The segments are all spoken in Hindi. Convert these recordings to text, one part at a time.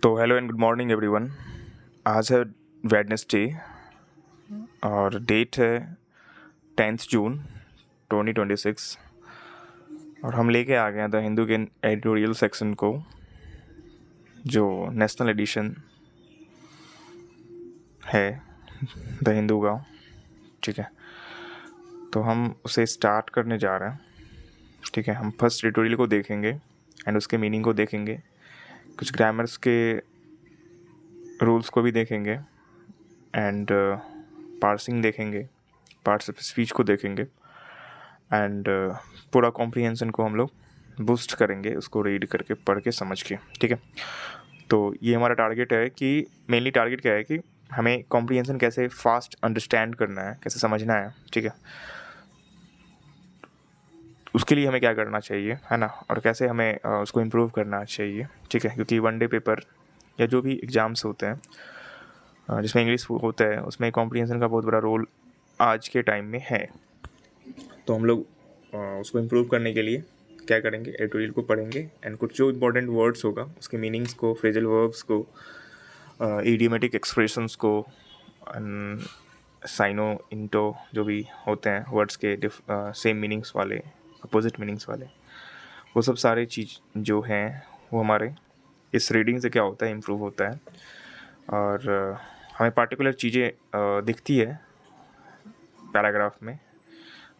तो hello and good morning everyone. आज है वेडनेसडे और डेट है 10 जून 2026 और हम लेके आ गए हैं द हिंदू के एडिटोरियल सेक्शन को, जो नेशनल एडिशन है द हिंदू का। ठीक है, तो हम उसे स्टार्ट करने जा रहे हैं। ठीक है, हम फर्स्ट एडिटोरियल को देखेंगे एंड उसके मीनिंग को देखेंगे, कुछ ग्रामर्स के रूल्स को भी देखेंगे एंड पार्सिंग देखेंगे, पार्ट्स ऑफ स्पीच को देखेंगे एंड पूरा कॉम्प्रिहेंशन को हम लोग बूस्ट करेंगे, उसको रीड करके पढ़ के समझ के। ठीक है, तो ये हमारा टारगेट है कि मेनली टारगेट क्या है कि हमें कॉम्प्रिहेंशन कैसे फास्ट अंडरस्टैंड करना है, कैसे समझना है। ठीक है, उसके लिए हमें क्या करना चाहिए, है ना, और कैसे हमें उसको इम्प्रूव करना चाहिए। ठीक है, क्योंकि वन डे पेपर या जो भी एग्ज़ाम्स होते हैं जिसमें इंग्लिश होता है, उसमें कॉम्प्रिहेंशन का बहुत बड़ा रोल आज के टाइम में है। तो हम लोग उसको इम्प्रूव करने के लिए क्या करेंगे, एडिटोरियल को पढ़ेंगे एंड कुछ जो इम्पोर्टेंट वर्ड्स होगा उसके मीनिंग्स को, फ्रेजल वर्ब्स को, इडियोमेटिक एक्सप्रेशंस को, साइनो इंटो जो भी होते हैं वर्ड्स के सेम मीनिंग्स वाले, अपोजिट मीनिंग्स वाले, वो सब सारे चीज़ जो हैं वो हमारे इस रीडिंग से क्या होता है, इम्प्रूव होता है। और हमें पार्टिकुलर चीज़ें दिखती है पैराग्राफ में,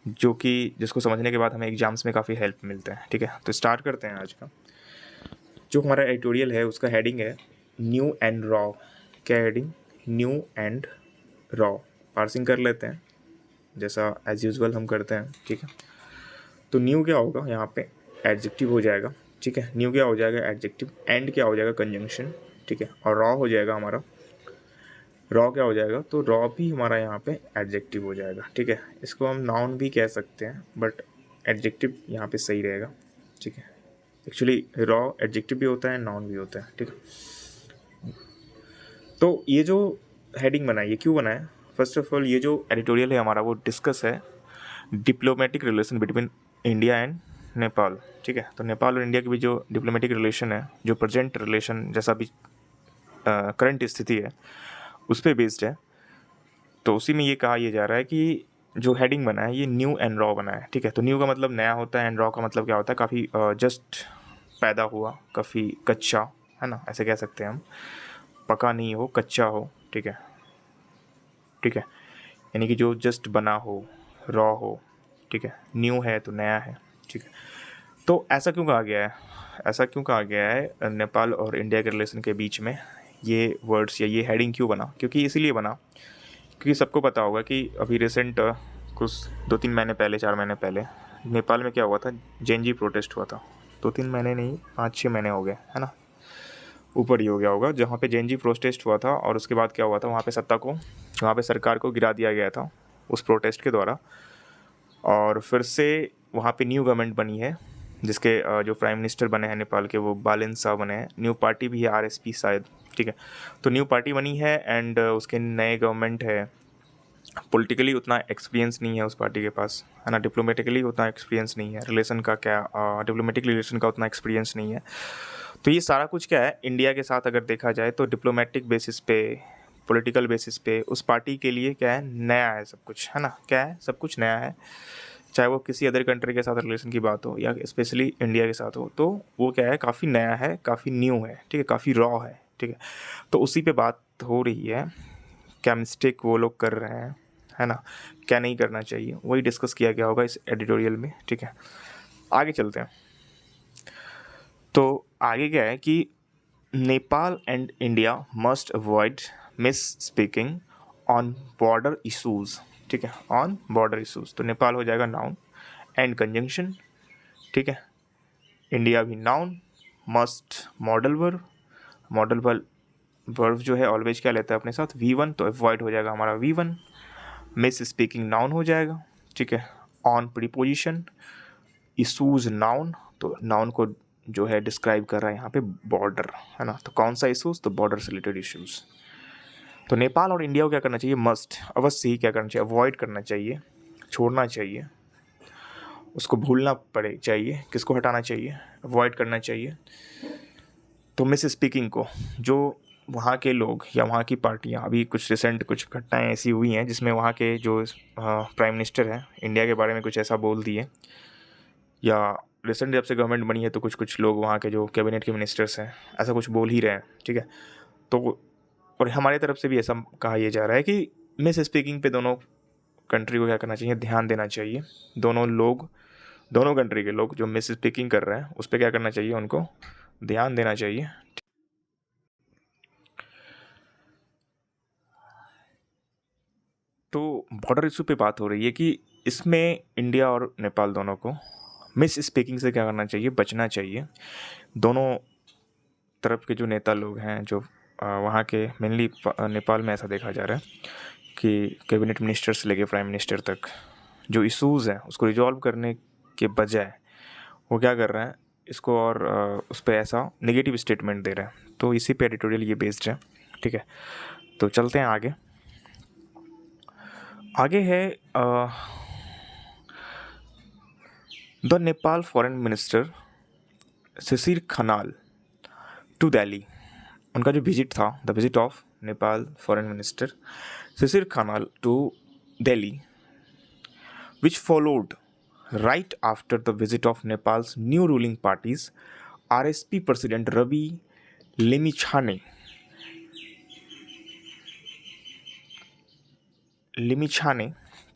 जो कि जिसको समझने के बाद हमें एग्ज़ाम्स में काफ़ी हेल्प मिलता है। ठीक है, तो स्टार्ट करते हैं आज का। जो हमारा एडिटोरियल है उसका हेडिंग है न्यू एंड रॉ। क्या heading? New and raw. Parsing कर लेते हैं जैसा एज यूजुअल हम करते हैं। ठीक है, तो न्यू क्या होगा यहाँ पे? एडजेक्टिव हो जाएगा। ठीक है, न्यू क्या हो जाएगा? एडजेक्टिव। एंड क्या हो जाएगा? कंजंक्शन। ठीक है, और रॉ हो जाएगा हमारा, रॉ क्या हो जाएगा? तो रॉ भी हमारा यहाँ पे एडजेक्टिव हो जाएगा। ठीक है, इसको हम नाउन भी कह सकते हैं बट एडजेक्टिव यहाँ पे सही रहेगा। ठीक है, एक्चुअली रॉ एडजेक्टिव भी होता है, नाउन भी होता है। ठीक है, तो ये जो हेडिंग बना है ये क्यों बना है? फर्स्ट ऑफ ऑल ये जो एडिटोरियल है हमारा वो डिस्कस है diplomatic relation between India and Nepal. ठीक है, तो नेपाल और इंडिया के बीच जो डिप्लोमेटिक रिलेशन है, जो प्रेजेंट रिलेशन जैसा भी करंट स्थिति है उस पर बेस्ड है। तो उसी में ये कहा यह जा रहा है कि जो हेडिंग बना है ये न्यू एंड रॉ बना है। ठीक है, तो न्यू का मतलब नया होता है एंड रॉ का मतलब क्या होता है? काफ़ी जस्ट पैदा हुआ, काफ़ी कच्चा, है ना, ऐसे कह सकते हैं हम। पका नहीं हो, कच्चा हो। ठीक है, ठीक है, यानी कि जो जस्ट बना हो, रॉ हो। ठीक है, न्यू है तो नया है। ठीक है, तो ऐसा क्यों कहा गया है? ऐसा क्यों कहा गया है नेपाल और इंडिया के रिलेशन के बीच में ये वर्ड्स या ये हेडिंग क्यों बना? क्योंकि इसीलिए बना क्योंकि सबको पता होगा कि अभी रिसेंट कुछ 2-3 महीने पहले, 4 महीने पहले नेपाल में क्या हुआ था? जेएनजी प्रोटेस्ट हुआ था। 2-3 महीने नहीं, 5-6 महीने हो गए, है ना, ऊपर ही हो गया होगा, जहाँ पे जेएनजी प्रोटेस्ट हुआ था। और उसके बाद क्या हुआ था? वहाँ पे सत्ता को, वहाँ पे सरकार को गिरा दिया गया था उस प्रोटेस्ट के द्वारा। और फिर से वहाँ पे न्यू गवर्नमेंट बनी है, जिसके जो प्राइम मिनिस्टर बने हैं नेपाल के वो बालेन शाह बने हैं। न्यू पार्टी भी है, आरएसपी शायद। ठीक है, तो न्यू पार्टी बनी है एंड उसके नए गवर्नमेंट है। पॉलिटिकली उतना एक्सपीरियंस नहीं है उस पार्टी के पास, है ना, डिप्लोमेटिकली उतना एक्सपीरियंस नहीं है, रिलेशन का क्या, डिप्लोमेटिक रिलेशन का उतना एक्सपीरियंस नहीं है। तो ये सारा कुछ क्या है, इंडिया के साथ अगर देखा जाए तो डिप्लोमेटिक बेसिस पे, पॉलिटिकल बेसिस पे उस पार्टी के लिए क्या है, नया है सब कुछ, है ना, क्या है, सब कुछ नया है। चाहे वो किसी अदर कंट्री के साथ रिलेशन की बात हो या स्पेशली इंडिया के साथ हो, तो वो क्या है, काफ़ी नया है, काफ़ी न्यू है। ठीक है, काफ़ी रॉ है। ठीक है, तो उसी पे बात हो रही है, क्या मिस्टेक वो लोग कर रहे हैं, है ना, क्या नहीं करना चाहिए, वही डिस्कस किया गया होगा इस एडिटोरियल में। ठीक है, आगे चलते हैं। तो आगे क्या है कि Nepal and India must avoid miss speaking on border issues. ठीक है, ऑन बॉर्डर इशूज़, तो नेपाल हो जाएगा नाउन एंड कंजंक्शन। ठीक है, इंडिया भी noun, must modal verb, modal verb जो है ऑलवेज क्या लेता है अपने साथ? V1, तो अवॉइड हो जाएगा हमारा V1। मिस स्पीकिंग नाउन हो जाएगा। ठीक है, ऑन प्रीपोजिशन, इशूज़ नाउन, तो नाउन को जो है डिस्क्राइब कर रहा है यहाँ पे बॉर्डर, है ना, तो कौन सा इशूज़? तो बॉर्डर से रिलेटेड इशूज़। तो नेपाल और इंडिया को क्या करना चाहिए? मस्ट, अवश्य ही क्या करना चाहिए? अवॉइड करना चाहिए, छोड़ना चाहिए, उसको भूलना चाहिए। किसको हटाना चाहिए? अवॉइड करना चाहिए। तो मिस स्पीकिंग को जो वहाँ के लोग या वहाँ की पार्टियाँ, अभी कुछ रिसेंट कुछ घटनाएं ऐसी हुई हैं जिसमें वहाँ के जो प्राइम मिनिस्टर हैं इंडिया के बारे में कुछ ऐसा बोल दिए, या रिसेंट जब से गवर्नमेंट बनी है तो कुछ कुछ लोग वहाँ के जो कैबिनेट के मिनिस्टर्स हैं ऐसा कुछ बोल ही रहे हैं, ठीक है। तो और हमारी तरफ से भी ऐसा कहा यह जा रहा है कि मिस स्पीकिंग पे दोनों कंट्री को क्या करना चाहिए, ध्यान देना चाहिए। दोनों कंट्री के लोग जो मिस स्पीकिंग कर रहे हैं उस पर क्या करना चाहिए, उनको ध्यान देना चाहिए। तो बॉर्डर इशू पे बात हो रही है कि इसमें इंडिया और नेपाल दोनों को मिस स्पीकिंग से क्या करना चाहिए, बचना चाहिए। दोनों तरफ के जो नेता लोग हैं, जो वहाँ के मेनली नेपाल में ऐसा देखा जा रहा है कि कैबिनेट मिनिस्टर से लेके प्राइम मिनिस्टर तक जो इश्यूज़ हैं उसको रिजॉल्व करने के बजाय वो क्या कर रहे हैं, इसको और उस पर ऐसा नेगेटिव स्टेटमेंट दे रहे हैं। तो इसी पे एडिटोरियल ये बेस्ड है, ठीक है। तो चलते हैं आगे। आगे है the Nepal foreign minister Shishir Khanal to Delhi. उनका जो विजिट था, the visit of Nepal foreign minister Shishir Khanal to Delhi, which followed right after the visit of Nepal's new ruling party's RSP President Ravi Limichhane,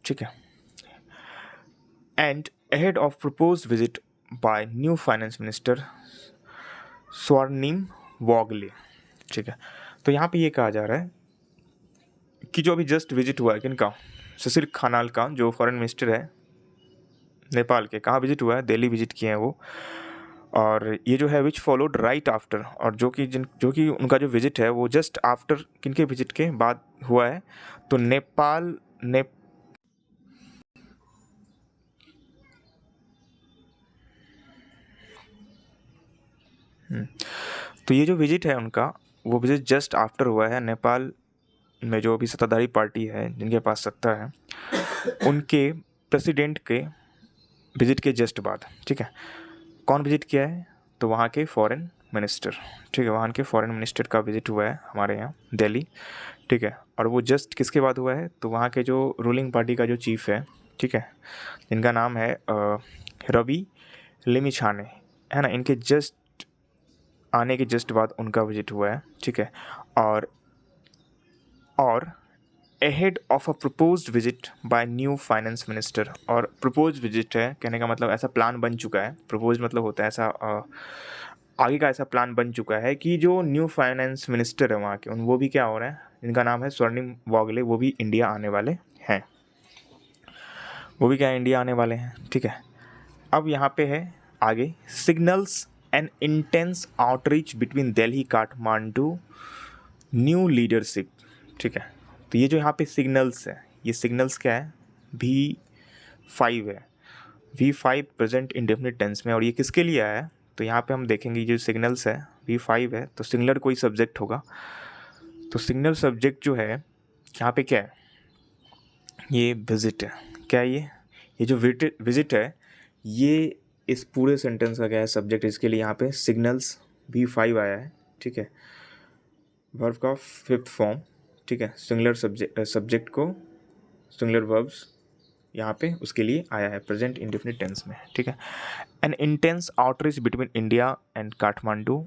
ठीक है, and ahead of proposed visit by new finance minister Swarnim Wagle, ठीक है। तो यहाँ पे ये कहा जा रहा है कि जो अभी जस्ट विजिट हुआ है किनका, शिशिर खनाल का, जो फॉरेन मिनिस्टर है नेपाल के, कहाँ विजिट हुआ है, दिल्ली विजिट किए हैं वो। और ये जो है विच फॉलोड राइट आफ्टर, और जो कि उनका जो विजिट है वो जस्ट आफ्टर किनके विजिट के बाद हुआ है। तो नेपाल ने तो ये जो विजिट है उनका, वो विजिट जस्ट आफ्टर हुआ है नेपाल में जो अभी सत्ताधारी पार्टी है जिनके पास सत्ता है उनके प्रेसिडेंट के विजिट के जस्ट बाद, ठीक है। कौन विजिट किया है, तो वहाँ के फॉरेन मिनिस्टर, ठीक है, वहाँ के फॉरेन मिनिस्टर का विजिट हुआ है हमारे यहाँ दिल्ली, ठीक है। और वो जस्ट किसके बाद हुआ है, तो वहाँ के जो रूलिंग पार्टी का जो चीफ है, ठीक है, जिनका नाम है रवि लिमिछाने, है ना, इनके जस्ट आने के जस्ट बाद उनका विजिट हुआ है, ठीक है। और ahead of a proposed visit by new finance minister, और proposed visit है कहने का मतलब ऐसा प्लान बन चुका है, proposed मतलब होता है ऐसा आगे का ऐसा प्लान बन चुका है कि जो न्यू फाइनेंस मिनिस्टर है वहाँ के वो भी क्या हो रहे हैं, जिनका नाम है स्वर्णिम वागले, वो भी इंडिया आने वाले हैं, वो भी क्या इंडिया आने वाले हैं, ठीक है। अब यहाँ पे है आगे, signals N intense outreach between Delhi Kathmandu new leadership, ठीक है। तो ये जो यहाँ पे सिग्नल्स है, ये सिग्नल्स क्या है, V5 है, V5 प्रेजेंट इंडेफिनिट टेंस में, और ये किसके लिए आया है, तो यहाँ पे हम देखेंगे जो सिग्नल्स है V5 है, तो सिंगुलर कोई सब्जेक्ट होगा, तो सिग्नल सब्जेक्ट जो है यहाँ पे क्या है, ये विजिट है, क्या है ये जो विजिट है, ये इस पूरे सेंटेंस का क्या है, सब्जेक्ट, इसके लिए यहाँ पे सिग्नल्स V5 आया है, ठीक है, वर्ब का फिफ्थ फॉर्म, ठीक है, सिंगुलर सब्जेक्ट को सिंगुलर वर्ब्स यहाँ पे उसके लिए आया है प्रेजेंट इंडेफिनिट टेंस में, ठीक है। N intense outreach between India and Kathmandu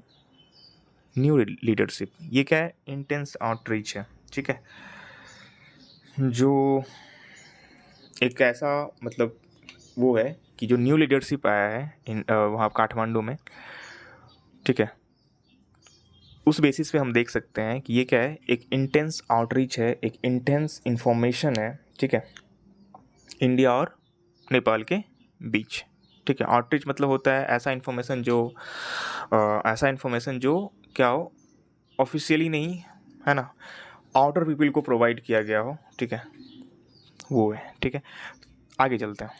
new leadership, ये क्या है, इंटेंस आउटरीच है, ठीक है, जो एक ऐसा मतलब वो है कि जो न्यू लीडरशिप आया है वहाँ काठमांडू में, ठीक है, उस बेसिस पे हम देख सकते हैं कि ये क्या है, एक इंटेंस आउटरीच है, एक इंटेंस इन्फॉर्मेशन है, ठीक है, इंडिया और नेपाल के बीच, ठीक है। आउटरीच मतलब होता है ऐसा इन्फॉर्मेशन जो क्या हो, ऑफिशियली नहीं, है ना, आउटर पीपल को प्रोवाइड किया गया हो, ठीक है, वो है, ठीक है। आगे चलते हैं,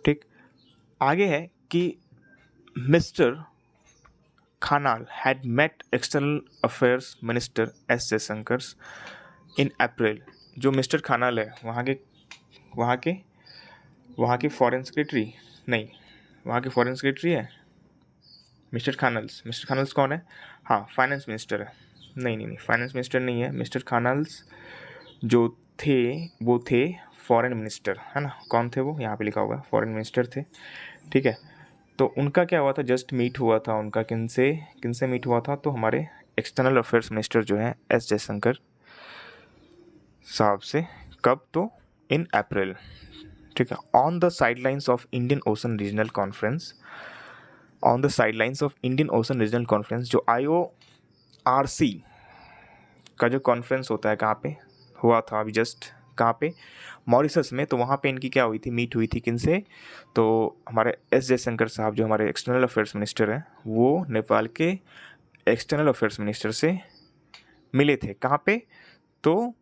ठीक, आगे है कि mister Khanal had met External Affairs Minister S. Jaishankar in April। जो मिस्टर खानाल है वहाँ के फॉरेन सेक्रेटरी नहीं, वहाँ के फॉरेन सेक्रेटरी है मिस्टर खानल्स कौन है? हाँ, फाइनेंस मिनिस्टर है। नहीं, फाइनेंस मिनिस्टर नहीं है। मिस्टर खानल्स जो थे वो थे फॉरेन मिनिस्टर, है ना। कौन थे वो? यहाँ पे लिखा हुआ है, फॉरेन मिनिस्टर थे, ठीक है। तो उनका क्या हुआ था, जस्ट मीट हुआ था उनका, किनसे मीट हुआ था, तो हमारे एक्सटर्नल अफेयर्स मिनिस्टर जो हैं एस जयशंकर साहब से। कब? तो इन अप्रैल, ठीक है। On the sidelines of Indian ocean regional conference, on the sidelines of Indian ocean regional conference, जो IORC का जो कॉन्फ्रेंस होता है, कहाँ पे हुआ था अभी जस्ट, कहाँ पे? मॉरिशस में। तो वहाँ पे इनकी क्या हुई थी, मीट हुई थी, किनसे? तो हमारे एस जयशंकर साहब जो हमारे एक्सटर्नल अफेयर्स मिनिस्टर हैं, वो नेपाल के एक्सटर्नल अफेयर्स मिनिस्टर से मिले थे। कहाँ पे? तो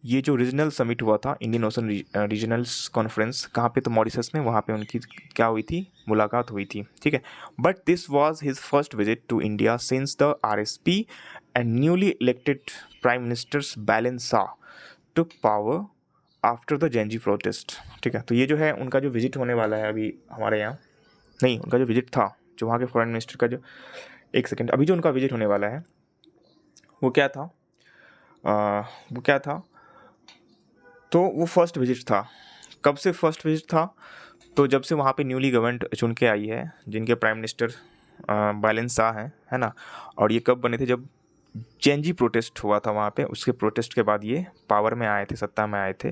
ये जो रीजनल समिट हुआ था, इंडियन ओशन रीजनल्स कॉन्फ्रेंस, कहाँ पे? तो मॉरिशस में। वहाँ पे उनकी क्या हुई थी, मुलाकात हुई थी, ठीक है। But this was his first visit to India since the RSP and newly elected prime ministers Balen Shah took power after the gen Z protest, ठीक है। तो ये जो है उनका जो विजिट होने वाला है अभी हमारे यहाँ, नहीं, उनका जो विजिट था, जो वहाँ के फॉरेन मिनिस्टर का जो, एक सेकेंड, अभी जो उनका विजिट होने वाला है वो क्या था, वो क्या था, तो वो फर्स्ट विजिट था। कब से फर्स्ट विजिट था? तो जब से वहाँ पे न्यूली गवर्नमेंट चुन के आई है, जिनके प्राइम मिनिस्टर बैलेन शाह हैं, है ना। और ये कब बने थे? जब जेंजी प्रोटेस्ट हुआ था वहाँ पे, उसके प्रोटेस्ट के बाद ये पावर में आए थे, सत्ता में आए थे,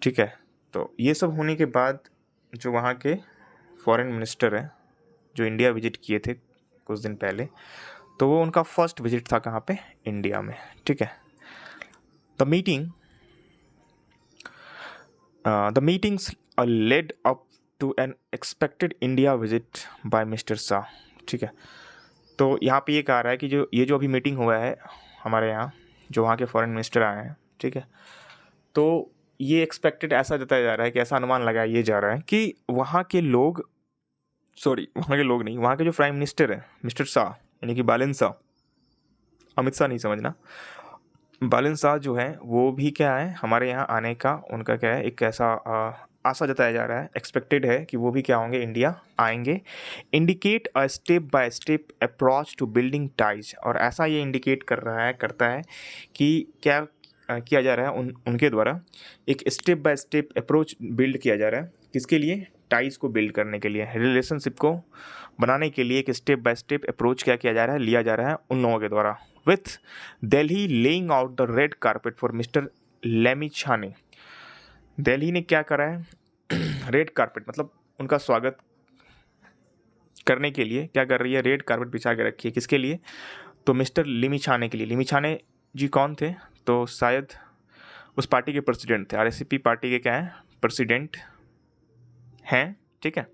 ठीक है। तो ये सब होने के बाद जो वहाँ के फॉरेन मिनिस्टर हैं, जो इंडिया विजिट किए थे कुछ दिन पहले, तो वो उनका फर्स्ट विजिट था कहाँ पे? इंडिया में, ठीक है। The meetings led up to an expected India visit by mister Shah, ठीक है। तो यहाँ पे ये कहा रहा है कि जो ये जो अभी मीटिंग हुआ है हमारे यहाँ, जो वहाँ के फॉरेन मिनिस्टर आए हैं, ठीक है, तो ये एक्सपेक्टेड ऐसा जताया जा रहा है कि ऐसा अनुमान लगाया ये जा रहा है कि वहाँ के लोग, सॉरी, वहाँ के लोग नहीं, वहाँ के जो प्राइम मिनिस्टर है मिस्टर शाह, यानी कि बालन शाह, अमित शाह नहीं समझना, बालन शाह जो है वो भी क्या है, हमारे यहाँ आने का उनका क्या है, एक ऐसा आशा जताया जा रहा है, एक्सपेक्टेड है कि वो भी क्या होंगे, इंडिया आएंगे। Indicate a step by step approach to building ties, और ऐसा ये इंडिकेट करता है कि क्या किया जा रहा है, उनके द्वारा एक step by step approach build किया जा रहा है, किसके लिए? टाइज को बिल्ड करने के लिए, रिलेशनशिप को बनाने के लिए एक स्टेप बाय स्टेप अप्रोच क्या किया जा रहा है, लिया जा रहा है उन लोगों के द्वारा। With Delhi laying out the red carpet for mister Lamichhane. Delhi ने क्या करा है, रेड कारपेट मतलब उनका स्वागत करने के लिए क्या कर रही है, रेड कारपेट बिछा के रखी है, किसके लिए? तो मिस्टर लिमिछाने के लिए। लिमिछाने जी कौन थे? तो शायद उस पार्टी के प्रेसिडेंट थे, RSP पार्टी के क्या हैं, प्रेसिडेंट हैं, ठीक है,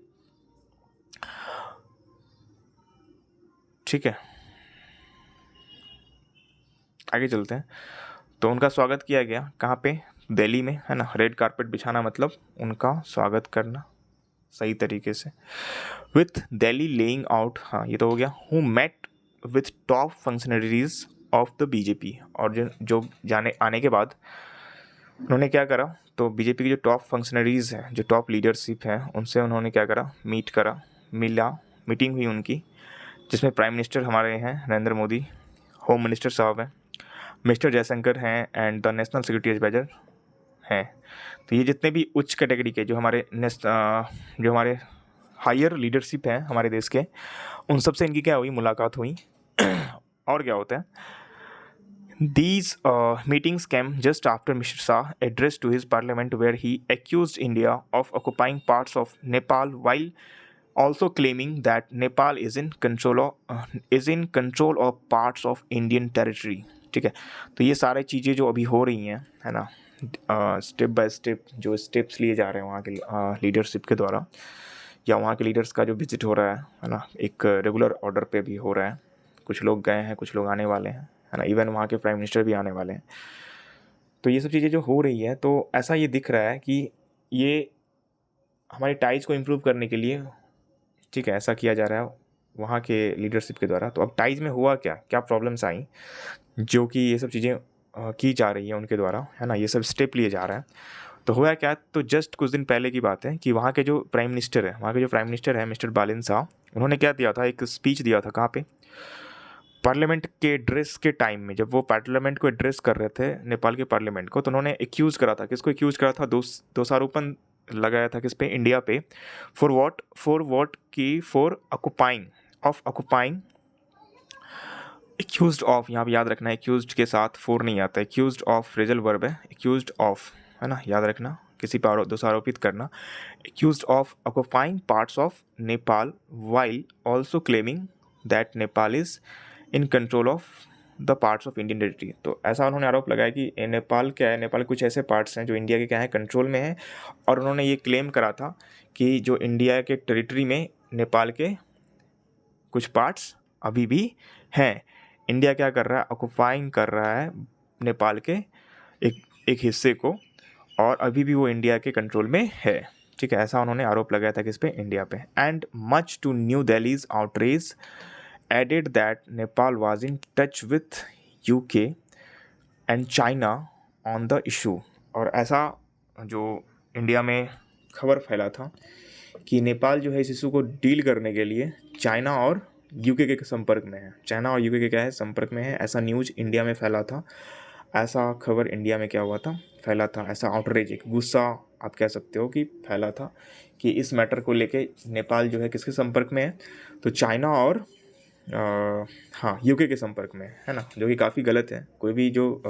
ठीक है। आगे चलते हैं। तो उनका स्वागत किया गया कहाँ पे? दिल्ली में, है ना। रेड कारपेट बिछाना मतलब उनका स्वागत करना सही तरीके से। विथ दिल्ली लेइंग आउट, हाँ ये तो हो गया। Who met with top functionaries of the BJP, और जो जाने आने के बाद उन्होंने क्या करा, तो BJP की जो टॉप फंक्शनरीज हैं, जो टॉप लीडरशिप हैं, उनसे उन्होंने क्या करा, मीट करा, मीटिंग हुई उनकी, जिसमें प्राइम मिनिस्टर हमारे हैं नरेंद्र मोदी, होम मिनिस्टर साहब हैं मिस्टर जयशंकर हैं, and the national security adviser हैं। तो ये जितने भी उच्च कैटेगरी के जो हमारे हायर लीडरशिप हैं हमारे देश के, उन सब से इनकी क्या हुई, मुलाकात हुई। और क्या होता है, these meetings came just after Mr. Shah addressed to his parliament where he accused India of occupying parts of Nepal while also claiming that Nepal is in control of parts of Indian territory, ठीक है। तो ये सारी चीज़ें जो अभी हो रही हैं, है ना, स्टेप बाय स्टेप जो स्टेप्स लिए जा रहे हैं वहाँ के लीडरशिप के द्वारा, या वहाँ के लीडर्स का जो विजिट हो रहा है ना, एक रेगुलर ऑर्डर पे भी हो रहा है। कुछ लोग गए हैं, कुछ लोग आने वाले हैं, है ना, इवन वहाँ के प्राइम मिनिस्टर भी आने वाले हैं। तो ये सब चीज़ें जो हो रही है, तो ऐसा ये दिख रहा है कि ये हमारे टाइज को इम्प्रूव करने के लिए, ठीक है, ऐसा किया जा रहा है वहाँ के लीडरशिप के द्वारा। तो अब टाइज में हुआ क्या क्या प्रॉब्लम्स आई, जो कि ये सब चीज़ें की जा रही हैं उनके द्वारा, है ना, ये सब स्टेप लिए जा रहा है। तो हुआ क्या, तो जस्ट कुछ दिन पहले की बात है कि वहाँ के जो प्राइम मिनिस्टर है मिस्टर बालिन शाह, उन्होंने क्या दिया था, एक स्पीच दिया था। कहाँ पे? पार्लियामेंट के एड्रेस के टाइम में, जब वो पार्लियामेंट को एड्रेस कर रहे थे, नेपाल के पार्लियामेंट को, तो उन्होंने एक्यूज़ करा था, किसको एक्यूज़ करा था, दोषारोपण लगाया था किस पे? इंडिया पे। फॉर वॉट की फॉर ऑक्युपाइंग एक्यूज्ड ऑफ, यहाँ पे याद रखना है, एक्यूज्ड के साथ फोर नहीं आता, एक्यूज्ड ऑफ फ्रेजल वर्ब है, एक्यूज्ड ऑफ, है ना, याद रखना, किसी पर दोषारोपित करना। Accused of occupying parts of Nepal while also claiming that Nepal is in control of the parts of Indian territory. तो ऐसा उन्होंने आरोप लगाया कि नेपाल क्या है, नेपाल कुछ ऐसे पार्ट्स हैं जो इंडिया के क्या है, कंट्रोल में है। और उन्होंने ये क्लेम करा था कि जो इंडिया के टेरिटरी में नेपाल के कुछ पार्ट्स अभी भी हैं। इंडिया क्या कर रहा है, ऑक्युपाइंग कर रहा है नेपाल के एक हिस्से को, और अभी भी वो इंडिया के कंट्रोल में है। ठीक है, ऐसा उन्होंने आरोप लगाया था किस पे? इंडिया पे। And much to New Delhi's outrage added that Nepal was in touch with UK and China on the issue. और ऐसा जो इंडिया में खबर फैला था कि नेपाल जो है इस इशू को डील करने के लिए चाइना और यूके के संपर्क में है, चाइना और यूके के क्या है, संपर्क में है। ऐसा न्यूज़ इंडिया में फैला था, ऐसा खबर इंडिया में क्या हुआ था, फैला था। ऐसा आउटरेज, एक गुस्सा आप कह सकते हो कि फैला था कि इस मैटर को लेके नेपाल जो है किसके संपर्क में है, तो चाइना और हाँ यूके के संपर्क में है ना, जो कि काफ़ी गलत है। कोई भी जो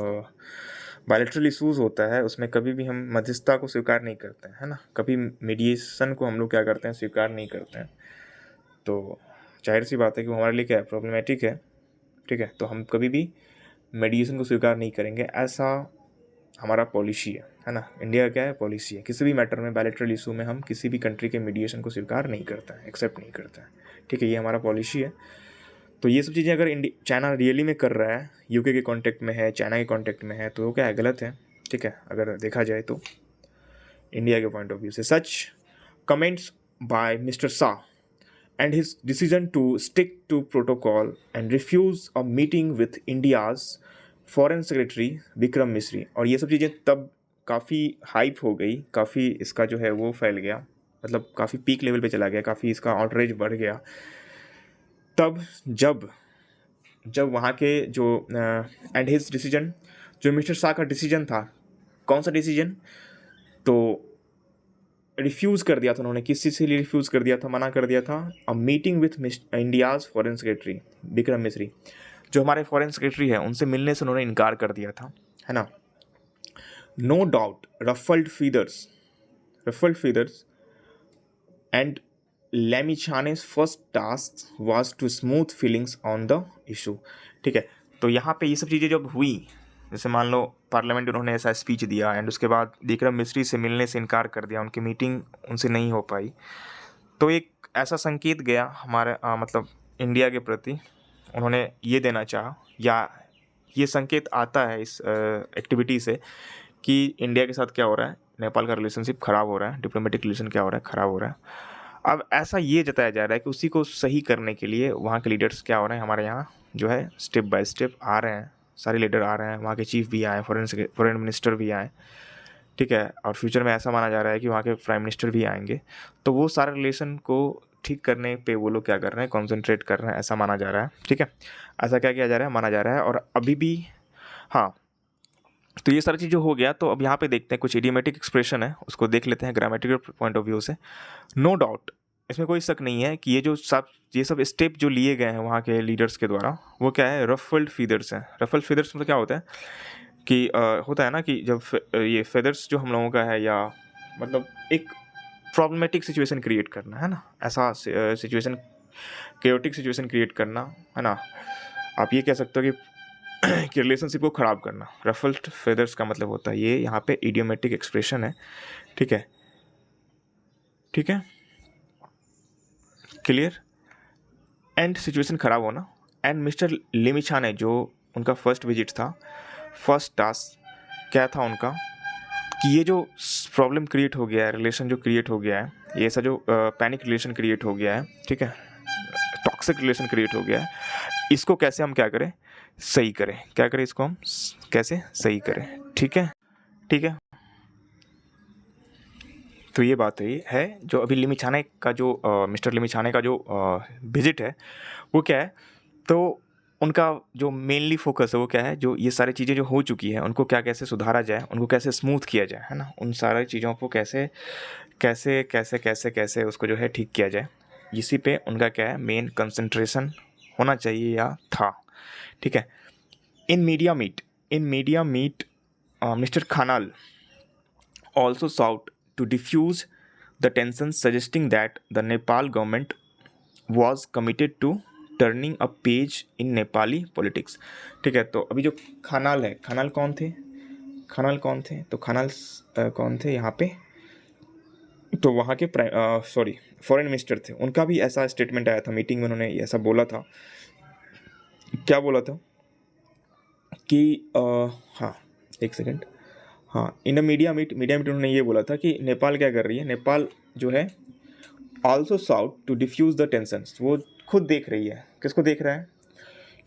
बायलैटरल इशूज़ होता है उसमें कभी भी हम मध्यस्थता को स्वीकार नहीं करते हैं, है ना, कभी मीडिएशन को हम लोग क्या करते हैं, स्वीकार नहीं करते हैं। तो जाहिर सी बात है कि वो हमारे लिए क्या है, प्रॉब्लमेटिक है। ठीक है, तो हम कभी भी मीडिएशन को स्वीकार नहीं करेंगे, ऐसा हमारा पॉलिसी है ना, इंडिया क्या है, पॉलिसी है। किसी भी मैटर में, बायलैटरल इशू में हम किसी भी कंट्री के मीडिएशन को स्वीकार नहीं करते हैं, एक्सेप्ट नहीं करते हैं। ठीक है, ये हमारा पॉलिसी है। तो ये सब चीज़ें अगर चाइना रियली में कर रहा है, यूके के कॉन्टेक्ट में है, चाइना के कॉन्टेक्ट में है, तो वो क्या है, गलत है। ठीक है, अगर देखा जाए तो इंडिया के पॉइंट ऑफ व्यू से। Such comments by mister Shah and his decision to stick to protocol and refuse a meeting with India's foreign secretary Vikram मिश्री। और ये सब चीज़ें तब काफ़ी हाइप हो गई, काफ़ी इसका जो है वो फैल गया, मतलब काफ़ी पीक लेवल पे चला गया, काफ़ी इसका आउटरेज बढ़ गया तब जब वहाँ के जो एंड हिज डिसीजन, जो मिस्टर शाह का डिसीजन था, कौन सा डिसीजन, तो रिफ्यूज़ कर दिया था उन्होंने। किस चीज़ के लिए रिफ्यूज़ कर दिया था, मना कर दिया था? A meeting with India's foreign secretary Vikram मिश्री, जो हमारे फॉरेन सेक्रेटरी हैं, उनसे मिलने से उन्होंने इनकार कर दिया था, है ना। No doubt ruffled feathers and Lamichhane's first task was to smooth feelings on the issue. ठीक है, तो यहाँ पे ये सब चीज़ें जब हुई, जैसे मान लो पार्लियामेंट उन्होंने ऐसा स्पीच दिया एंड उसके बाद विक्रम मिश्री से मिलने से इनकार कर दिया, उनकी मीटिंग उनसे नहीं हो पाई, तो एक ऐसा संकेत गया हमारे मतलब इंडिया के प्रति, उन्होंने ये देना चाहा, या ये संकेत आता है इस एक्टिविटी से कि इंडिया के साथ क्या हो रहा है, नेपाल का रिलेशनशिप ख़राब हो रहा है, डिप्लोमेटिक रिलेशन क्या हो रहा है, ख़राब हो रहा है। अब ऐसा ये जताया जा रहा है कि उसी को सही करने के लिए वहाँ के लीडर्स क्या हो रहे हैं, हमारे यहाँ जो है स्टेप बाय स्टेप आ रहे हैं, सारे लीडर आ रहे हैं, वहाँ के चीफ भी आए, फॉरेन मिनिस्टर भी आए। ठीक है, और फ्यूचर में ऐसा माना जा रहा है कि वहाँ के प्राइम मिनिस्टर भी आएंगे, तो वो सारे रिलेशन को ठीक करने पे वो लोग क्या कर रहे हैं, कॉन्सेंट्रेट कर रहे हैं, ऐसा माना जा रहा है। ठीक है, ऐसा क्या किया जा रहा है, माना जा रहा है। और अभी भी हाँ, तो ये सारी चीज़ें हो गया। तो अब यहाँ पे देखते हैं कुछ इडियोमेटिक एक्सप्रेशन है, उसको देख लेते हैं ग्रामेटिकल पॉइंट ऑफ व्यू से। नो डाउट, इसमें कोई शक नहीं है कि ये सब स्टेप जो लिए गए हैं वहाँ के लीडर्स के द्वारा, वो क्या है, रफल्ड फीदर्स हैं। रफल्ड फीदर्स मतलब क्या होता है कि होता है ना कि जब ये फेदर्स जो हम लोगों का है, या मतलब एक प्रॉब्लमेटिक सिचुएशन क्रिएट करना, है ना, ऐसा सिचुएशन, केओटिक सिचुएशन क्रिएट करना, है ना, आप ये कह सकते हो कि रिलेशनशिप को ख़राब करना। रफल्ड फेदर्स का मतलब होता है ये, यहाँ पे इडियोमेटिक एक्सप्रेशन है। ठीक है, ठीक है, क्लियर। एंड सिचुएशन ख़राब होना। एंड मिस्टर लिमिछाने, जो उनका फर्स्ट विजिट था, फर्स्ट टास्क क्या था उनका, कि ये जो प्रॉब्लम क्रिएट हो गया है, रिलेशन जो क्रिएट हो गया है, ये ऐसा जो पैनिक रिलेशन क्रिएट हो गया है, ठीक है, टॉक्सिक रिलेशन क्रिएट हो गया है, इसको कैसे हम क्या करें, सही करें। क्या करें, इसको हम कैसे सही करें। ठीक है, ठीक है, तो ये बात है जो अभी लिमिछाने का जो मिस्टर लिमिछाने का जो विजिट है वो क्या है, तो उनका जो मेनली फोकस है वो क्या है, जो ये सारी चीज़ें जो हो चुकी है उनको क्या कैसे सुधारा जाए, उनको कैसे स्मूथ किया जाए, है ना, उन सारी चीज़ों को कैसे कैसे कैसे कैसे कैसे उसको जो है ठीक किया जाए, इसी पे उनका क्या है मेन कंसंट्रेशन होना चाहिए या था। ठीक है। In media meet mister Khanal also sought to diffuse the tensions, suggesting that the Nepal government was committed to turning a page in Nepali politics। ठीक है, तो अभी जो खानाल है, खानाल कौन थे, खानाल कौन थे, तो खानाल कौन थे यहाँ पे, तो वहाँ के फॉरेन मिनिस्टर थे, उनका भी ऐसा स्टेटमेंट आया था मीटिंग में, उन्होंने ऐसा बोला था, क्या बोला था कि हाँ एक सेकेंड, हाँ इन मीडिया मीट उन्होंने ये बोला था कि नेपाल क्या कर रही है, नेपाल जो है also sought to defuse the tensions, वो खुद देख रही है, किसको देख रहा है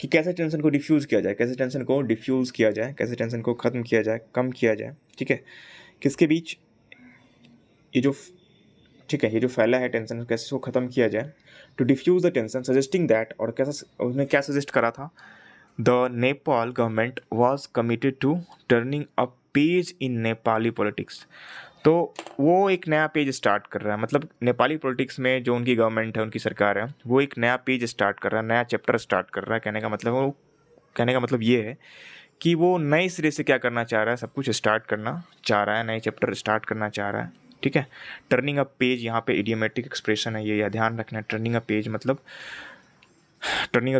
कि कैसे टेंशन को डिफ्यूज़ किया जाए, कैसे टेंशन को डिफ्यूज़ किया जाए, कैसे टेंशन को ख़त्म किया जाए, कम किया जाए। ठीक है, किसके बीच ये जो, ठीक है, ये जो फैला है टेंशन, कैसे उसको ख़त्म किया जाए, to defuse the tension, suggesting that, और कैसा उसने क्या सजेस्ट करा था, the Nepal government was committed to turning a page in Nepali politics. तो वो एक नया पेज स्टार्ट कर रहा है, मतलब नेपाली पॉलिटिक्स में जो उनकी गवर्नमेंट है, उनकी सरकार है, वो एक नया पेज स्टार्ट कर रहा है, नया चैप्टर स्टार्ट कर रहा है। कहने का मतलब ये है कि वो नए सिरे से क्या करना चाह रहा है, सब कुछ स्टार्ट करना चाह रहा है, नए चैप्टर स्टार्ट करना चाह रहा है। ठीक है, टर्निंग अ पेज यहाँ पे इडियोमेटिक एक्सप्रेशन है, ये ध्यान रखना है। टर्निंग अ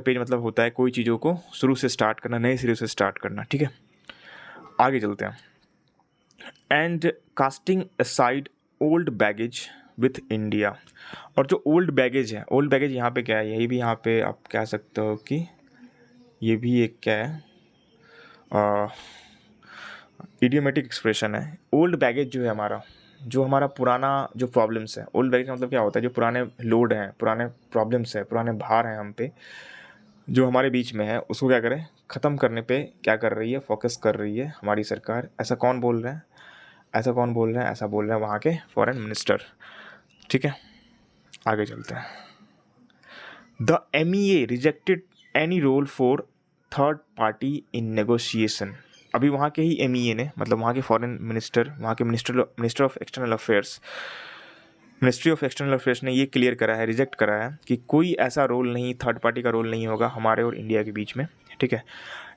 पेज मतलब होता है कोई चीज़ों को शुरू से स्टार्ट करना, नए सिरे से स्टार्ट करना। ठीक है, आगे चलते हैं। And casting aside old baggage with India, और जो ओल्ड बैगेज है, ओल्ड बैगेज यहाँ पे क्या है, यही भी यहाँ पे आप कह सकते हो कि ये भी एक क्या है, इडियोमेटिक एक्सप्रेशन है। ओल्ड बैगेज जो है हमारा, जो हमारा पुराना जो प्रॉब्लम्स है, ओल्ड बैगेज का मतलब क्या होता है, जो पुराने लोड हैं, पुराने प्रॉब्लम्स हैं, पुराने भार हैं हम पे, जो हमारे बीच में है, उसको क्या करें, ख़त्म करने पे क्या कर रही है, फोकस कर रही है हमारी सरकार। ऐसा कौन बोल रहा है, ऐसा कौन बोल रहा है, ऐसा बोल रहे हैं वहाँ के फॉरेन मिनिस्टर। ठीक है, आगे चलते हैं। The MEA rejected any role for third party in negotiation. अभी वहाँ के ही MEA ने, मतलब वहाँ के फॉरेन मिनिस्टर, वहाँ के minister of external affairs, ministry of external affairs ने ये क्लियर करा है, रिजेक्ट करा है कि कोई ऐसा रोल नहीं, थर्ड पार्टी का रोल नहीं होगा हमारे और इंडिया के बीच में। ठीक है,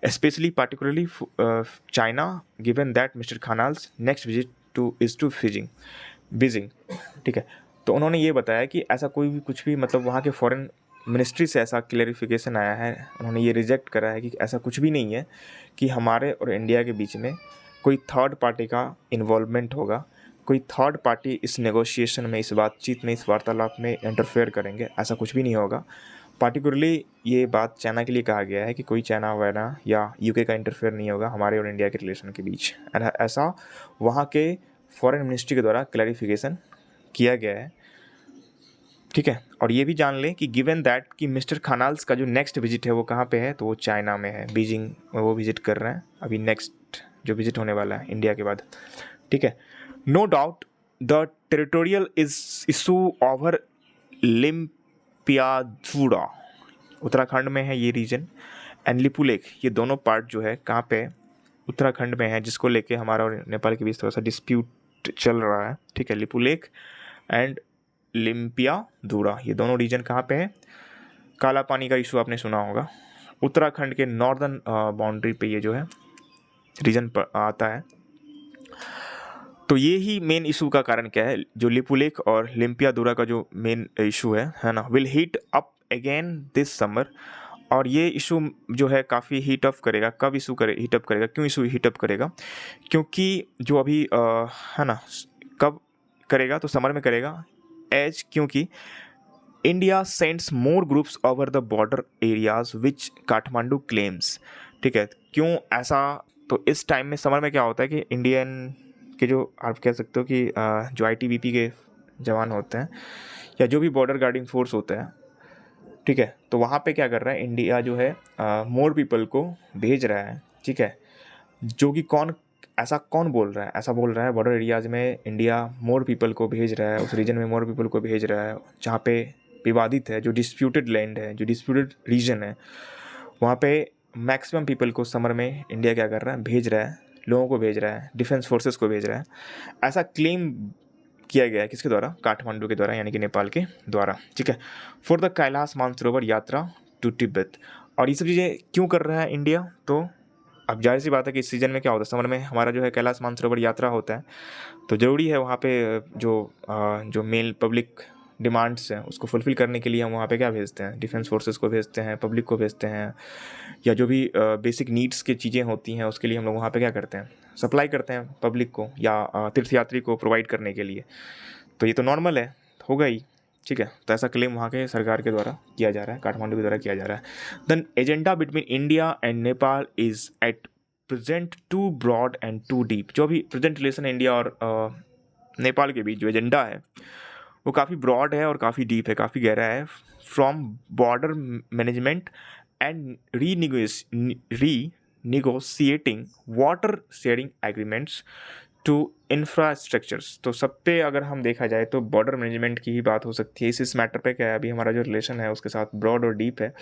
specially particularly China, given that mister Khanal's next visit to Beijing. ठीक है, तो उन्होंने ये बताया कि ऐसा कोई भी कुछ भी, मतलब वहाँ के फॉरेन मिनिस्ट्री से ऐसा क्लेरिफिकेशन आया है, उन्होंने ये रिजेक्ट करा है कि ऐसा कुछ भी नहीं है कि हमारे और इंडिया के बीच में कोई थर्ड पार्टी का इन्वॉल्वमेंट होगा, कोई थर्ड पार्टी इस नेगोशिएशन में, इस बातचीत में, इस वार्तालाप में इंटरफेयर करेंगे, ऐसा कुछ भी नहीं होगा। पार्टिकुलरली ये बात चाइना के लिए कहा गया है कि कोई चाइना वैना या UK का इंटरफेयर नहीं होगा हमारे और इंडिया के रिलेशन के बीच, ऐसा वहाँ के फॉरेन मिनिस्ट्री के द्वारा क्लैरिफिकेशन किया गया है। ठीक है, और ये भी जान लें कि गिवन दैट कि मिस्टर खानाल्स का जो नेक्स्ट विजिट है वो कहाँ पे है, तो वो चाइना में है, बीजिंग में वो विजिट कर रहे हैं अभी, नेक्स्ट जो विजिट होने वाला है इंडिया के बाद। ठीक है, no doubt the territorial issue over Limpiyadhura, Uttarakhand में है ये रीजन, एंड लिपुलेख, ये दोनों पार्ट जो है कहाँ पे, उत्तराखंड में है, जिसको लेके हमारा और नेपाल के बीच थोड़ा सा डिस्प्यूट चल रहा है। ठीक है, लिपुलेख एंड लिम्पियाजुड़ा, ये दोनों रीजन कहाँ पे है, काला पानी का इशू आपने सुना होगा, उत्तराखंड के नॉर्दर्न बाउंड्री पे ये जो है रीजन पर आता है। तो ये ही मेन इशू का कारण क्या है, जो लिपुलेख और लिम्पियाजुड़ा का जो मेन इशू है ना, will heat up again this summer, और ये इशू जो है काफ़ी हीट अप करेगा। कब हीट अप करेगा, क्यों इशू हीट अप करेगा, क्योंकि जो अभी है ना, कब करेगा, तो समर में करेगा, क्योंकि India sends more groups over the border areas which Kathmandu claims. ठीक है, क्यों ऐसा, तो इस टाइम में समर में क्या होता है कि इंडियन के जो आप कह सकते हो कि जो ITBP के जवान होते हैं या जो भी बॉर्डर गार्डिंग फोर्स होता है, ठीक है, तो वहाँ पे क्या कर रहा है इंडिया जो है, मोर पीपल को भेज रहा है। ठीक है, जो कि कौन ऐसा कौन बोल रहा है? ऐसा बोल रहा है बॉर्डर एरियाज़ में इंडिया मोर पीपल को भेज रहा है, उस रीजन में मोर पीपल को भेज रहा है जहाँ पे विवादित है, जो डिस्प्यूटेड लैंड है, जो डिस्प्यूटेड रीजन है, वहाँ पे मैक्सिमम पीपल को समर में इंडिया क्या कर रहा है? भेज रहा है, लोगों को भेज रहा है, डिफेंस फोर्सेस को भेज रहा है। ऐसा क्लेम किया गया है किसके द्वारा? काठमांडू के द्वारा, यानी कि नेपाल के द्वारा, ठीक है, फॉर द कैलाश मानसरोवर यात्रा टू तिब्बत। और ये सब चीज़ें क्यों कर रहा है इंडिया? तो अब जाहिर सी बात है कि इस सीज़न में क्या होता है, समर में हमारा जो है कैलाश मानसरोवर यात्रा होता है, तो ज़रूरी है वहाँ पे जो मेल पब्लिक डिमांड्स हैं उसको फुलफ़िल करने के लिए हम वहाँ पे क्या भेजते हैं? डिफेंस फोर्सेस को भेजते हैं, पब्लिक को भेजते हैं, या जो भी बेसिक नीड्स की चीज़ें होती हैं उसके लिए हम लोग वहाँ पे क्या करते हैं? सप्लाई करते हैं पब्लिक को या तीर्थयात्री को प्रोवाइड करने के लिए। तो ये तो नॉर्मल है, होगा ही, ठीक है। तो ऐसा क्लेम वहाँ के सरकार के द्वारा किया जा रहा है, काठमांडू के द्वारा किया जा रहा है। Then agenda between India and Nepal is at present too broad and too deep. जो भी प्रेजेंट रिलेशन इंडिया और नेपाल के बीच जो एजेंडा है वो काफ़ी ब्रॉड है और काफ़ी डीप है, काफ़ी गहरा है। From border management and renegotiating water sharing agreements to infrastructures. तो सब पे अगर हम देखा जाए तो बॉर्डर मैनेजमेंट की ही बात हो सकती है। इस मैटर पे क्या है, अभी हमारा जो रिलेशन है उसके साथ ब्रॉड और डीप है।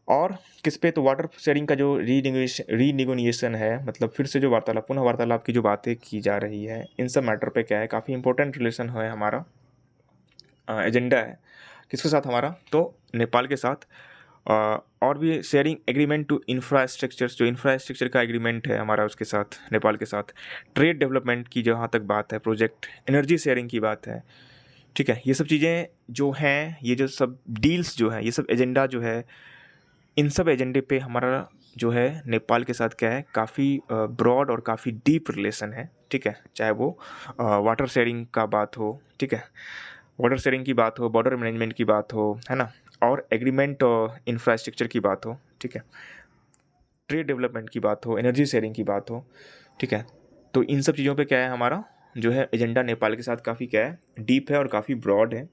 और किस पे? तो वाटर शेयरिंग का जो रीनिगोशिएशन है, मतलब फिर से जो वार्तालाप, पुनः वार्तालाप की जो बातें की जा रही है, इन सब मैटर पे क्या है, काफ़ी इंपॉर्टेंट रिलेशन है हमारा, एजेंडा है किसके साथ हमारा? तो नेपाल के साथ। और भी शेयरिंग एग्रीमेंट टू इंफ्रास्ट्रक्चर्स, जो इंफ्रास्ट्रक्चर का एग्रीमेंट है हमारा उसके साथ, नेपाल के साथ। ट्रेड डेवलपमेंट की जहाँ तक बात है, प्रोजेक्ट एनर्जी शेयरिंग की बात है, ठीक है। ये सब चीज़ें जो हैं, ये जो सब डील्स जो हैं, ये सब एजेंडा जो है, इन सब एजेंडे पे हमारा जो है नेपाल के साथ क्या है, काफ़ी ब्रॉड और काफ़ी डीप रिलेशन है, ठीक है। चाहे वो वाटर शेयरिंग का बात हो, ठीक है, वाटर शेयरिंग की बात हो, बॉर्डर मैनेजमेंट की बात हो, है ना, और एग्रीमेंट इंफ्रास्ट्रक्चर की बात हो, ठीक है, ट्रेड डेवलपमेंट की बात हो, एनर्जी शेयरिंग की बात हो, ठीक है। तो इन सब चीज़ों पे क्या है, हमारा जो है एजेंडा नेपाल के साथ काफ़ी क्या है, डीप है और काफ़ी ब्रॉड है।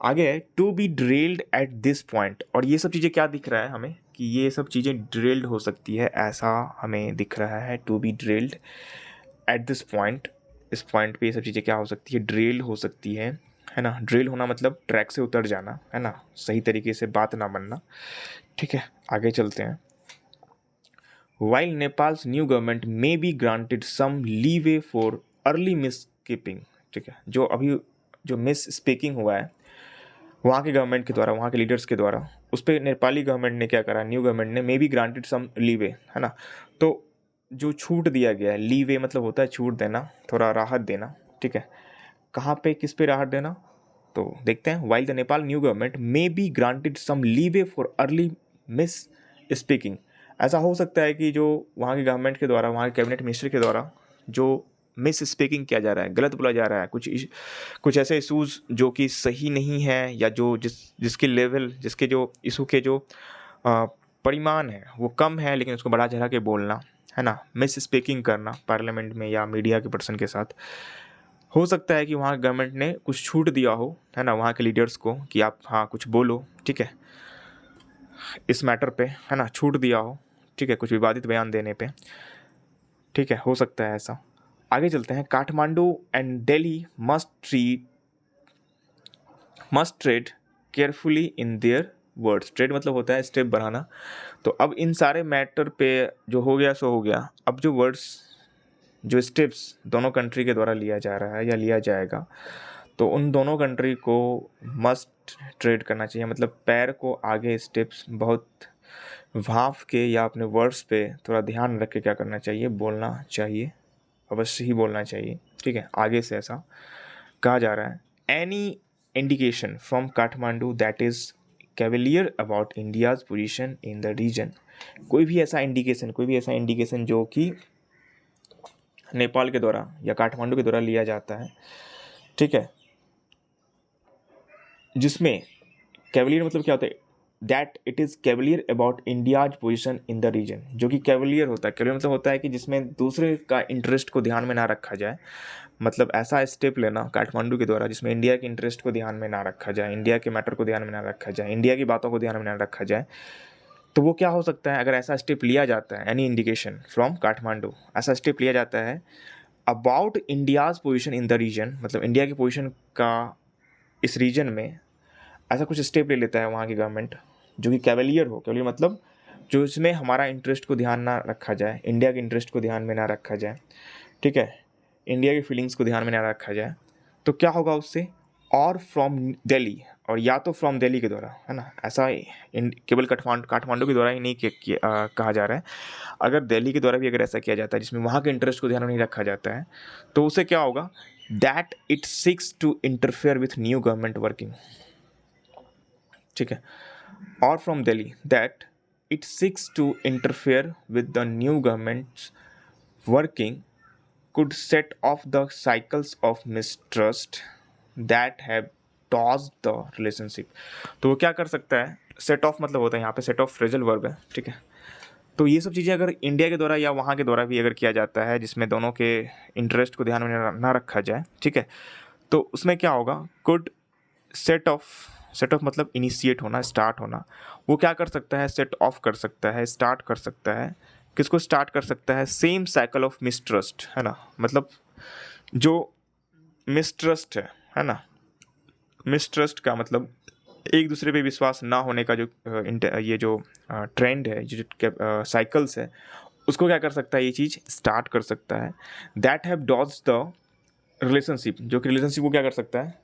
आगे है to be drilled at this point. और ये सब चीज़ें क्या दिख रहा है हमें कि ये सब चीज़ें ड्रिल्ड हो सकती है, ऐसा हमें दिख रहा है। To be drilled at this point, इस पॉइंट पे ये सब चीज़ें क्या हो सकती है? ड्रिल हो सकती है ना। ड्रिल होना मतलब ट्रैक से उतर जाना, है ना, सही तरीके से बात ना बनना, ठीक है। आगे चलते हैं। While Nepal's new government may be granted some leeway for early miss keeping, ठीक है, जो अभी जो मिस स्पीकिंग हुआ है वहाँ के गवर्नमेंट के द्वारा, वहाँ के लीडर्स के द्वारा, उस पर नेपाली गवर्नमेंट ने क्या करा, न्यू गवर्नमेंट ने may be granted some leeway, है ना। तो जो छूट दिया गया है, लीवे मतलब होता है छूट देना, थोड़ा राहत देना, ठीक है। कहाँ पे, किस पे राहत देना? तो देखते हैं। While the Nepal new government may be granted some leeway for early misspeaking. ऐसा हो सकता है कि जो वहाँ के गवर्नमेंट के द्वारा, वहाँ के कैबिनेट मिनिस्टर के द्वारा जो मिस स्पीकिंग किया जा रहा है, गलत बोला जा रहा है, कुछ ऐसे इशूज़ जो कि सही नहीं है, या जो जिसके लेवल, जिसके जो इशू के जो परिमाण है वो कम है, लेकिन उसको बढ़ा चढ़ा के बोलना, है ना, मिस स्पीकिंग करना पार्लियामेंट में या मीडिया के पर्सन के साथ। हो सकता है कि वहाँ गवर्नमेंट ने कुछ छूट दिया हो, है ना, वहाँ के लीडर्स को कि आप हाँ कुछ बोलो, ठीक है, इस मैटर पे, है ना, छूट दिया हो, ठीक है, कुछ विवादित बयान देने पे, ठीक है, हो सकता है ऐसा। आगे चलते हैं। Kathmandu and Delhi must trade carefully in their words. Trade मतलब होता है स्टेप बढ़ाना। तो अब इन सारे मैटर पे जो हो गया सो हो गया। अब जो वर्ड्स, जो स्टेप्स दोनों कंट्री के द्वारा लिया जा रहा है या लिया जाएगा, तो उन दोनों कंट्री को मस्ट ट्रेड करना चाहिए, मतलब पैर को आगे स्टेप्स बहुत भाव के या अपने वर्ड्स पे थोड़ा ध्यान रख के क्या करना चाहिए, बोलना चाहिए, अवश्य ही बोलना चाहिए, ठीक है। आगे से ऐसा कहा जा रहा है। Any indication from Kathmandu that is cavalier about India's position in the region. कोई भी ऐसा इंडिकेशन जो कि नेपाल के द्वारा या काठमांडू के द्वारा लिया जाता है, ठीक है, जिसमें कैवेलियर मतलब क्या होता है, that it is cavalier about India's position in the region. जो कि कैवेलियर होता है, कैवेलियर मतलब होता है कि जिसमें दूसरे का इंटरेस्ट को ध्यान में ना रखा जाए, मतलब ऐसा स्टेप लेना काठमांडू के द्वारा जिसमें इंडिया के इंटरेस्ट को ध्यान में ना रखा जाए, इंडिया के मैटर को ध्यान में ना रखा जाए, इंडिया की बातों को ध्यान में ना रखा जाए, तो वो क्या हो सकता है, अगर ऐसा स्टेप लिया जाता है, एनी इंडिकेशन फ्रॉम काठमांडू, ऐसा स्टेप लिया जाता है about India's position in the region, मतलब इंडिया की पोजीशन का इस रीजन में ऐसा कुछ स्टेप ले लेता है वहाँ की गवर्नमेंट जो कि कैवेलियर हो, कैवेलियर मतलब जो इसमें हमारा इंटरेस्ट को ध्यान ना रखा जाए, इंडिया के इंटरेस्ट को ध्यान में ना रखा जाए, ठीक है, इंडिया की फीलिंग्स को ध्यान में ना रखा जाए, तो क्या होगा उससे, और फ्रॉम दिल्ली, और या तो फ्रॉम दिल्ली के द्वारा, है ना, ऐसा केवल काठमांडू के द्वारा ही नहीं कहा जा रहा है, अगर दिल्ली के द्वारा भी अगर ऐसा किया जाता है जिसमें वहाँ के इंटरेस्ट को ध्यान में नहीं रखा जाता है, तो उससे क्या होगा, that it seeks to interfere with new government working, ठीक है, और from Delhi that it seeks to interfere with the new government's working could set off the cycles of mistrust that have tossed the relationship। तो वो क्या कर सकता है, सेट ऑफ मतलब होता है यहाँ पे, सेट ऑफ फ्रेजल वर्ब है, ठीक है, तो ये सब चीज़ें अगर इंडिया के द्वारा या वहाँ के द्वारा भी अगर किया जाता है जिसमें दोनों के इंटरेस्ट को ध्यान में ना रखा जाए, ठीक है, तो उसमें क्या होगा, कुड सेट ऑफ मतलब इनिशिएट होना, स्टार्ट होना, वो क्या कर सकता है, सेट ऑफ कर सकता है, स्टार्ट कर सकता है, किसको स्टार्ट कर सकता है, सेम साइकिल ऑफ मिसट्रस्ट, है ना, मतलब जो मिसट्रस्ट है ना, मिसट्रस्ट का मतलब एक दूसरे पे विश्वास ना होने का जो ये जो ट्रेंड है, जो साइकिल्स है, उसको क्या कर सकता है, ये चीज़ स्टार्ट कर सकता है, that have dodge the relationship, जो कि रिलेशनशिप को क्या कर सकता है,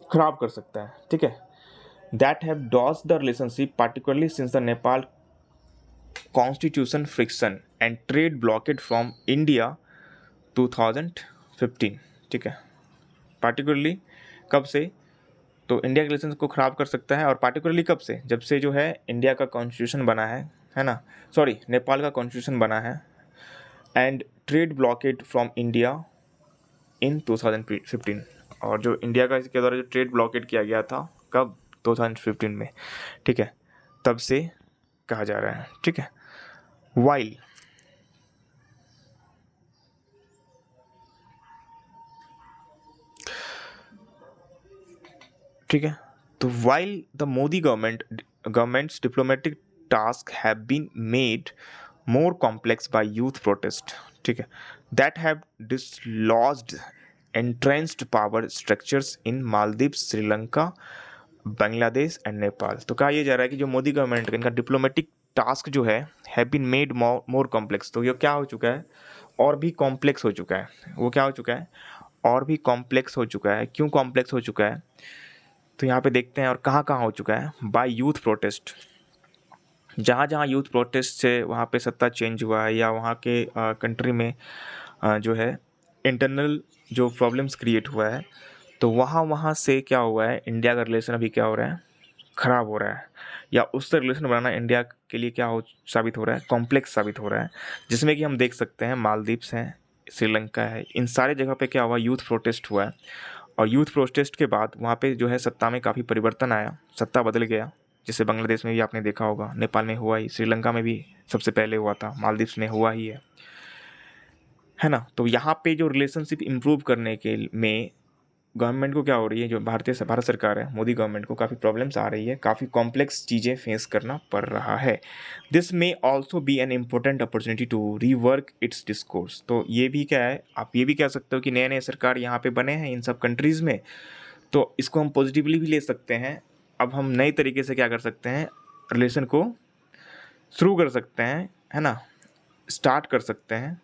खराब कर सकता है, ठीक है, that have dodge the relationship particularly since the Nepal constitution friction and trade blockade from India 2015, ठीक है, पार्टिकुलरली कब से, तो इंडिया के रिलेशन को ख़राब कर सकता है, और पार्टिकुलरली कब से, जब से जो है इंडिया का कॉन्स्टिट्यूशन बना है ना, सॉरी नेपाल का कॉन्स्टिट्यूशन बना है, and trade blockade from India in 2015, और जो इंडिया का इसके द्वारा जो ट्रेड ब्लॉकेट किया गया था कब, 2015 में, ठीक है, तब से कहा जा रहा है, ठीक है, वाइल, ठीक है, तो while the Modi government's diplomatic task have been made more complex by youth protest, ठीक है, that have dislodged entrenched power structures in Maldives, Sri Lanka, Bangladesh and Nepal. तो कहा यह जा रहा है कि जो मोदी गवर्नमेंट का इनका डिप्लोमेटिक टास्क जो है have been made more complex, तो ये क्या हो चुका है, और भी कॉम्प्लेक्स हो चुका है, वो क्या हो चुका है, और भी कॉम्प्लेक्स हो चुका है, क्यों कॉम्प्लेक्स हो चुका है, तो यहाँ पे देखते हैं और कहाँ कहाँ हो चुका है, बाय यूथ प्रोटेस्ट, जहाँ जहाँ यूथ प्रोटेस्ट से वहाँ पे सत्ता चेंज हुआ है, या वहाँ के कंट्री में जो है इंटरनल जो प्रॉब्लम्स क्रिएट हुआ है, तो वहाँ वहाँ से क्या हुआ है, इंडिया का रिलेशन अभी क्या हो रहा है, ख़राब हो रहा है, या उससे रिलेशन बनाना इंडिया के लिए क्या हो साबित हो रहा है, कॉम्प्लेक्स साबित हो रहा है, जिसमें कि हम देख सकते हैं मालदीव्स हैं, श्रीलंका है, इन सारे जगह पे क्या हुआ, यूथ प्रोटेस्ट हुआ है, और यूथ प्रोटेस्ट के बाद वहाँ पे जो है सत्ता में काफ़ी परिवर्तन आया, सत्ता बदल गया, जैसे बांग्लादेश में भी आपने देखा होगा, नेपाल में हुआ ही, श्रीलंका में भी सबसे पहले हुआ था, मालदीव्स में हुआ ही है ना, तो यहाँ पे जो रिलेशनशिप इम्प्रूव करने के में गवर्नमेंट को क्या हो रही है, जो भारत सरकार है, मोदी गवर्नमेंट को काफ़ी प्रॉब्लम्स आ रही है, काफ़ी कॉम्प्लेक्स चीज़ें फेस करना पड़ रहा है, this may also be an important opportunity to rework its discourse. तो ये भी क्या है, आप ये भी कह सकते हो कि नए नए सरकार यहाँ पे बने हैं इन सब कंट्रीज़ में, तो इसको हम पॉजिटिवली भी ले सकते हैं, अब हम नए तरीके से क्या कर सकते हैं, रिलेशन को शुरू कर सकते हैं, है ना, स्टार्ट कर सकते हैं,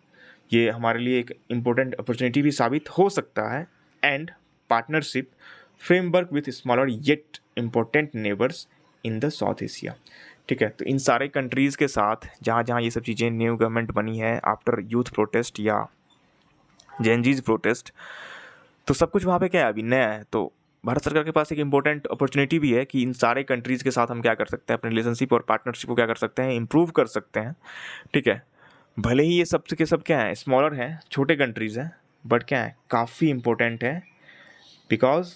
ये हमारे लिए एक इम्पोर्टेंट अपॉर्चुनिटी भी साबित हो सकता है, and partnership framework with smaller yet important neighbours in the south Asia, ठीक है, तो इन सारे कंट्रीज़ के साथ जहाँ जहाँ ये सब चीज़ें न्यू गवर्नमेंट बनी है आफ्टर यूथ प्रोटेस्ट या जेनजीज प्रोटेस्ट, तो सब कुछ वहाँ पे क्या है, अभी नया है, तो भारत सरकार के पास एक इम्पोर्टेंट अपॉर्चुनिटी भी है कि इन सारे कंट्रीज़ के साथ हम क्या कर सकते हैं, अपने रिलेशनशिप और पार्टनरशिप को क्या कर सकते हैं, इम्प्रूव कर सकते हैं, ठीक है, भले ही ये सब के सब क्या है, स्मॉलर हैं, छोटे कंट्रीज़ हैं, बट क्या है, काफ़ी इम्पोर्टेंट है, बिकॉज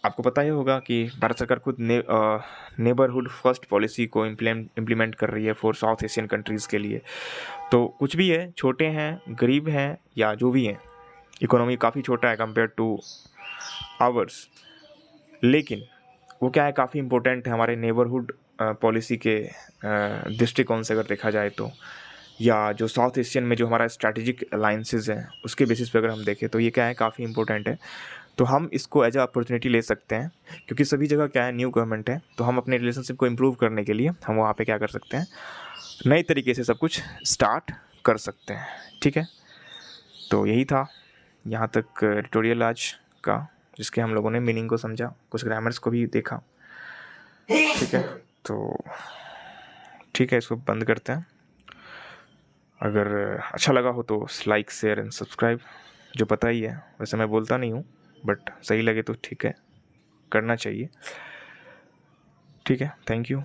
आपको पता ही होगा कि भारत सरकार खुद नेबरहुड फर्स्ट पॉलिसी को इम्प्लीमेंट कर रही है फॉर साउथ एशियन कंट्रीज़ के लिए, तो कुछ भी है, छोटे हैं, गरीब हैं, या जो भी हैं, इकोनॉमी काफ़ी छोटा है कंपेयर टू आवर्स, लेकिन वो क्या है, काफ़ी इम्पोर्टेंट है हमारे नेबरहुड पॉलिसी के दृष्टिकोण से अगर देखा जाए तो, या जो साउथ एशियन में जो हमारा स्ट्रैटेजिक अलाइंसेस हैं उसके बेसिस पे अगर हम देखें तो ये क्या है, काफ़ी इंपॉर्टेंट है। तो हम इसको एज अ अपॉर्चुनिटी ले सकते हैं, क्योंकि सभी जगह क्या है, न्यू गवर्नमेंट है, तो हम अपने रिलेशनशिप को इम्प्रूव करने के लिए हम वहाँ पे क्या कर सकते हैं, नए तरीके से सब कुछ स्टार्ट कर सकते हैं। ठीक है, तो यही था यहाँ तक ट्यूटोरियल आज का, जिसके हम लोगों ने मीनिंग को समझा, कुछ ग्रामर्स को भी देखा। ठीक है, तो ठीक है, इसको बंद करते हैं। अगर अच्छा लगा हो तो लाइक शेयर एंड सब्सक्राइब, जो पता ही है, वैसे मैं बोलता नहीं हूँ, बट सही लगे तो ठीक है, करना चाहिए। ठीक है, थैंक यू।